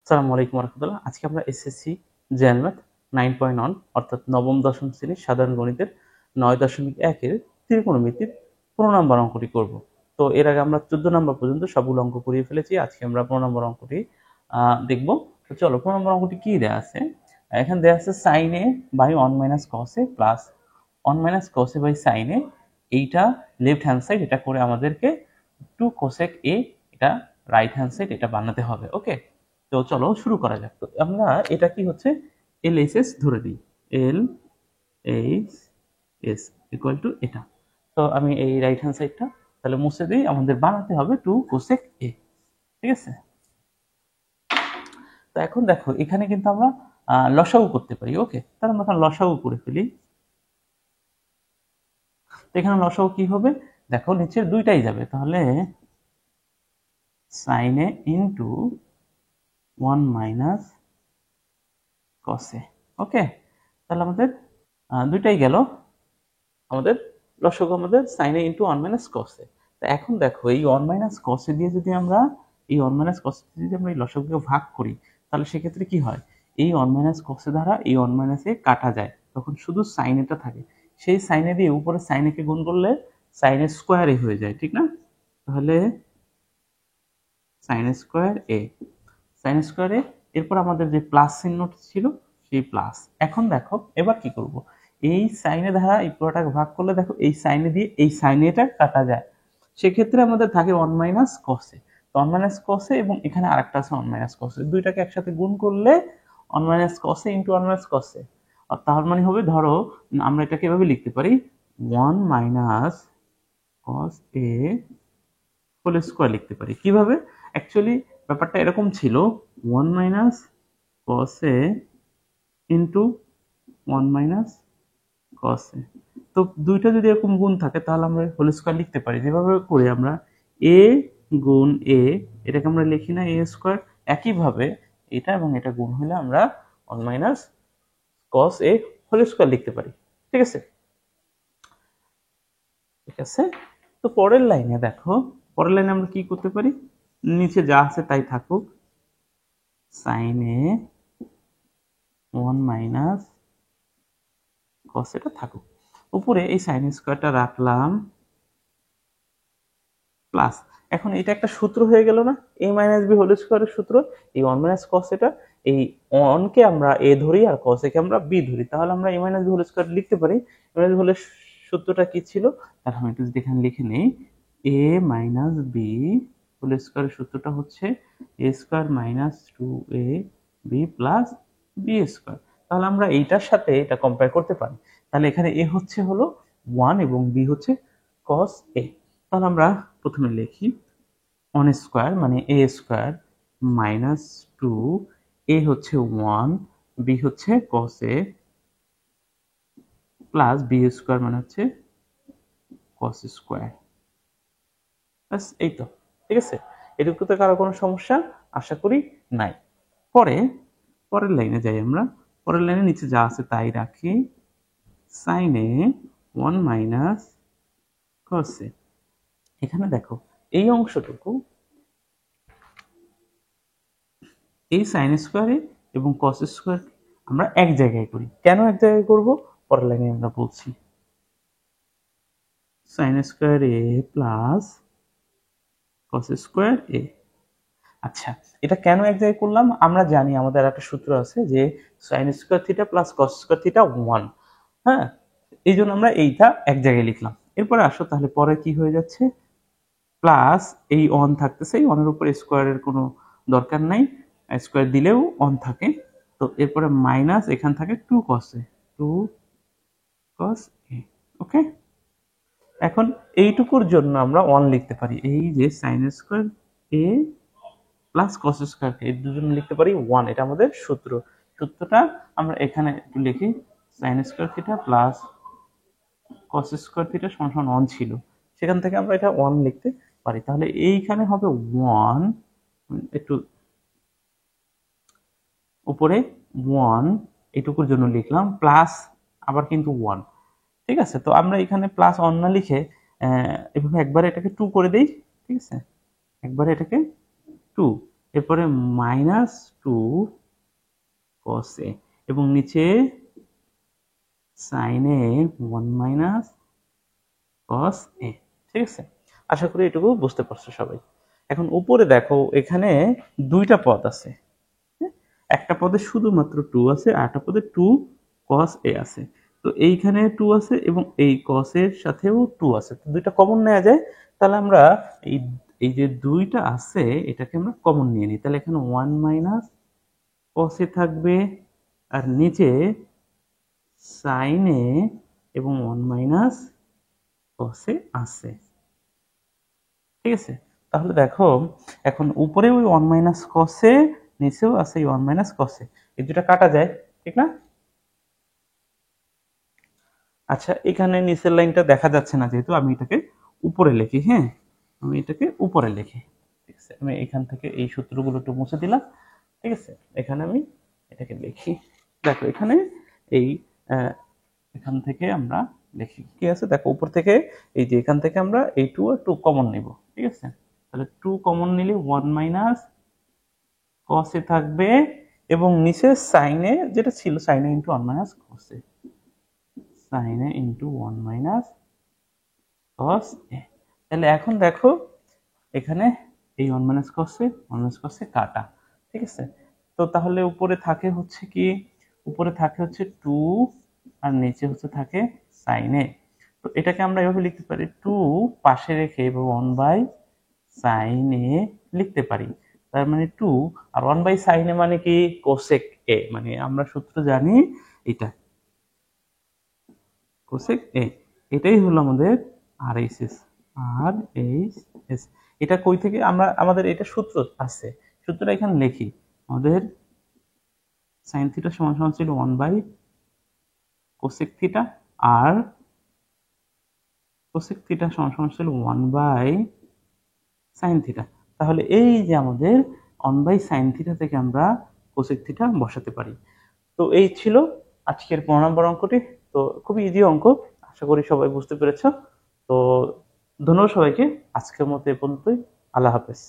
আসসালামু আলাইকুম রহমতুল্লাহ। আজকে আমরা এসএসসি জেনারেল ম্যাথ 9.1 অর্থাৎ নবম দশম শ্রেণীর সাধারণ গণিতের 9.1-এর ত্রিকোণমিতির 15 নম্বর অঙ্কটি করব। তো এর আগে আমরা 14 নম্বর পর্যন্ত সবগুলো অঙ্ক করিয়ে ফেলেছি। আজকে আমরা 15 নম্বর অঙ্কটি দেখব। তো চলো 15 নম্বর অঙ্কটি কি দেয়া আছে। এখানে দেয়া আছে sin a by 1 minus cos a plus 1 minus cos a by sin a। এইটা লেফট হ্যান্ড সাইড, এটা করে আমাদেরকে 2 cosec a, এটা রাইট হ্যান্ড সাইড, এটা বানাতে হবে। ওকে, তো চলো শুরু করা যাক। তো আমরা এটা কি হচ্ছে এল এইচ এস ধরে দিই, L H S equal to এটা। তো আমি এই রাইট হ্যান্ড সাইডটা তাহলে মুছে দিই, আমাদের বানাতে হবে 2 কোসেক এ। ঠিক আছে, তো এখন দেখো এখানে কিন্তু আমরা লসাগু করতে পারি। ওকে, তাহলে আমরা এখন লসাগু করে ফেলি। তো এখানে লসাগু কি হবে, দেখো নিচের দুইটাই যাবে, তাহলে সাইন এ ইন্টু 1 মাইনাস কসে। ওকে, তাহলে আমাদের দুইটাই গেল, আমাদের লসাগু আমাদের সাইন এ ইন্টু 1 মাইনাস কসে। তো এখন দেখো এই 1 মাইনাস কসে দিয়ে যদি আমরা এই 1 মাইনাস কসে যদি আমরা এই লসাগুকে ভাগ করি, তাহলে সেক্ষেত্রে কি হয়, এই 1 মাইনাস কসে দ্বারা এই 1 মাইনাসে কাটা যায়, তখন শুধু সাইন এটা থাকে। সেই সাইনে দিয়ে উপরে সাইন একে গুণ করলে সাইন এ স্কোয়ারে হয়ে যায়, ঠিক না? তাহলে সাইন স্কোয়ার এ, সাইন স্কোয়ার এ, এরপর আমাদের যে প্লাস চিহ্নটি ছিল সেই প্লাস। এখন দেখো এবার কি করব, এই সাইনে দ্বারা এই পুরোটাকে ভাগ করলে দেখো এই সাইনে দিয়ে এই সাইনে এটা কাটা যায়, সেক্ষেত্রে আমাদের থাকে 1 মাইনাস কসে। তো 1 মাইনাস কসে এবং এখানে আরেকটা আছে 1 মাইনাস কসে, দুইটাকে একসাথে গুণ করলে 1 মাইনাস কসে ইন্টু 1 মাইনাস কসে। আর তার মানে হবে, ধরো আমরা এটাকে এভাবে লিখতে পারি 1 মাইনাস কস এ হোল স্কোয়ার লিখতে পারি। কিভাবে, অ্যাকচুয়ালি ব্যাপারটা এরকম ছিল, 1 minus cos a into 1 minus cos a। তো দুইটা যদি এরকম গুণ থাকে তাহলে আমরা হোল স্কোয়ার লিখতে পারি, যেভাবে করে আমরা a গুণ a, এটাকে আমরা লিখি না a স্কোয়ার, একইভাবে এটা এবং এটা গুণ হলে আমরা 1 minus cos a whole square লিখতে পারি। ঠিক আছে, ঠিক আছে। তো পরের লাইনে দেখো, পরের লাইনে আমরা কি করতে পারি, নিচে যা আছে তাই থাকুক, সাইন এ 1 মাইনাস cos এটা থাকুক, উপরে এই সাইন স্কোয়ারটা রাখলাম প্লাস। এখন এটা একটা সূত্র হয়ে গেল না, a মাইনাস বি হোল স্কোয়ারের সূত্র। এই 1 মাইনাস cos এটা, এই 1 কে আমরা a ধরি আর cos কে আমরা b ধরি, তাহলে আমরা a minus B whole square লিখতে পারি। a মাইনাস হোলের সূত্রটা কি ছিল, তাহলে আমি একটু যদি এখানে লিখে নেই, a মাইনাস বি হোল স্কোয়ারের সূত্রটা হচ্ছে a square minus 2a b plus b square. তাহলে আমরা এইটার সাথে এটা কম্পেয়ার করতে পারি। তাহলে এখানে a হচ্ছে হলো 1 এবং b হচ্ছে cos a। তাহলে আমরা প্রথমে লিখি 1 স্কোয়ার মানে a স্কোয়ার মাইনাস 2, a হচ্ছে 1, b হচ্ছে cos a plus b square মানে হচ্ছে cos স্কোয়ার। ব্যাস এই তো, ঠিক আছে। এটুকুতে কারো কোনো সমস্যা আশা করি নাই। পরে পরের লাইনে যাই আমরা, পরের লাইনে নিচে যা আছে তাই রাখি, sine A 1 minus cos a। এখানে দেখো এই অংশটুকু এই সাইন স্কোয়ারে এবং কস স্কোয়ার আমরা এক জায়গায় করি। কেন এক জায়গায় করব পরের লাইনে আমরা বলছি। সাইন স্কোয়ার এ প্লাস কস স্কোয়ার এ। আচ্ছা, এটা কেন এক জায়গায় করলাম, আমরা জানি আমাদের একটা সূত্র আছে যে sine square theta plus cos square theta 1। হ্যাঁ, এই জন্য আমরা এইটা এক জায়গায় লিখলাম। এরপরে আসো, তাহলে পরে কি হয়ে যাচ্ছে, প্লাস এই 1 থাকতেছে, এই 1 এর উপর স্কোয়ারের কোনো দরকার নাই, স্কোয়ার দিলেও 1 থাকে। তো এরপরে মাইনাস এখান থাকে 2 cos a, 2 cos a। ওকে, এখন এইটুকুর জন্য আমরা 1 লিখতে পারি, এই যে sin square a plus cos square এর দুজন লিখতে পারি 1, এটা আমাদের সূত্র। সূত্রটা আমরা এখানে একটু লিখি, sin square theta plus cos square theta সমান সমান 1 ছিল, সেখান থেকে আমরা এটা 1 লিখতে পারি। তাহলে এইখানে হবে 1, একটু উপরে 1 এটুকুর জন্য লিখলাম, প্লাস আবার কিন্তু 1। ঠিক আছে, তো আমরা এখানে প্লাস 1 না লিখে এভাবে একবারে এটাকে 2 করে দেই। ঠিক আছে, একবারে এটাকে 2, এরপরে -2 cos a এবং নিচে sin a 1 cos a। ঠিক আছে, আশা করি এটুকু বুঝতে পারছো সবাই। এখন উপরে দেখো এখানে দুইটা পদ আছে, একটা পদে শুধুমাত্র 2 আছে আর একটা পদে 2 cos a আছে। তো এইখানে 2 আছে এবং এই cos এর সাথেও 2 আছে, তো দুইটা কমন নেওয়া যায়। তাহলে আমরা এই এই যে দুইটা আছে এটাকে আমরা কমন নিয়ে নিই। তাহলে এখানে 1 cos a থাকবে আর নিচে sin a এবং 1 cos a আছে। ঠিক আছে, তাহলে দেখো এখন উপরে ওই 1 cos a, নিচেও আছে এই 1 cos a, এই দুটা কাটা যায়, ঠিক না? আচ্ছা, এখানে নিচের লাইনটা দেখা যাচ্ছে না যেহেতু আমি এটাকে উপরে লিখি। হ্যাঁ, আমি এটাকে উপরে লিখি। ঠিক আছে, আমি এখান থেকে এই সূত্রগুলো একটু মুছে দিলাম। ঠিক আছে, এখানে আমি এটাকে লিখি। দেখো এখানে এই এখান থেকে আমরা লিখি কি আছে, দেখো উপর থেকে এই যে এখান থেকে আমরা এই 2 আর 2 কমন নিব। ঠিক আছে, তাহলে 2 কমন নিলে 1 cos a থাকবে এবং নিচে sin a যেটা ছিল sin a into 1 cos a, sin a into 1 cos a। তাহলে এখন দেখো এখানে এই 1 cos a 1 cos a কাটা। ঠিক আছে, তো তাহলে উপরে থাকে হচ্ছে কি, উপরে থাকে হচ্ছে 2 আর নিচে হচ্ছে থাকে sin a। তো এটাকে আমরা এভাবে লিখতে পারি, 2 পাশে রেখে এভাবে 1/sin a লিখতে পারি। তার মানে 2 আর 1/sin a মানে কি cosec a, মানে আমরা সূত্র জানি এটা cosec a। এটাই হলো আমাদের RHS। RHS এটা কই থেকে আমরা, আমাদের এটা সূত্র আছে, সূত্রটা এখানে লিখি। আমাদের sin থিটা সমান সমান ছিল 1/cosec থিটা আর cosec থিটা সমান সমান ছিল 1/sin থিটা। তাহলে এই যে আমাদের 1/sin থিটা থেকে আমরা cosec থিটা বসাতে পারি। তো এই ছিল আজকের 15 নম্বর অঙ্কটি। তো খুবই ইজি অঙ্ক, আশা করি সবাই বুঝতে পেরেছ। তো ধন্যবাদ সবাইকে, আজকের মতো এ পর্যন্তই। আল্লাহ হাফেজ।